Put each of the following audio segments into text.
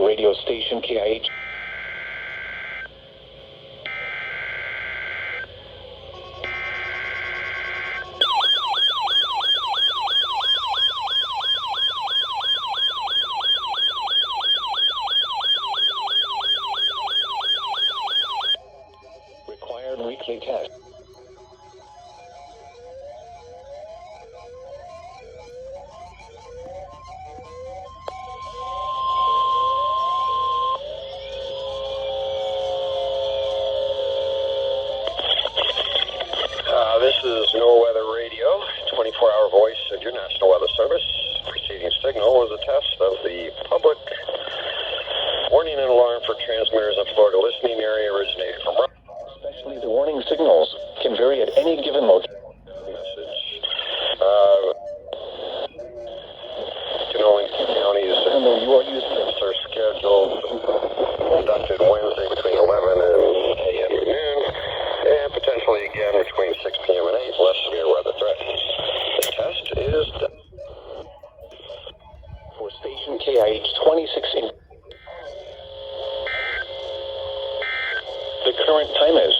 radio station KIH. Required weekly test. This is NOAA Weather Radio, 24-hour voice of your National Weather Service. Preceding signal was a test of the public warning and alarm for transmitters in Florida listening area originating from Especially the warning signals can vary at any given location. message. Canoling counties And you are using them. are scheduled, conducted Wednesday between 11 and a.m. and noon, and potentially again between 6 p.m. and 8, less severe weather threats. The test is done. For station KIH 26 in. The current time is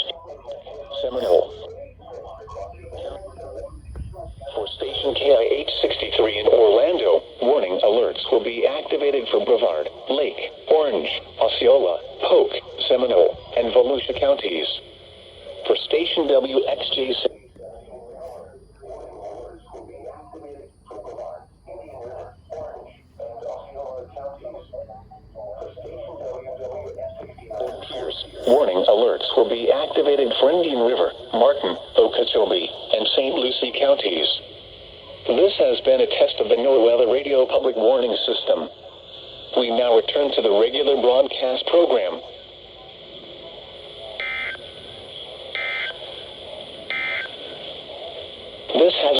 Seminole. For station KIH 63 in Orlando, warning alerts will be activated for Brevard, Lake, Orange, Osceola, Polk, Seminole, and Volusia counties. For station WXJ6. Warning alerts will be activated for Indian River, Martin, Okeechobee, and St. Lucie counties. This has been a test of the NOAA Weather Radio Public Warning System. We now return to the regular broadcast program.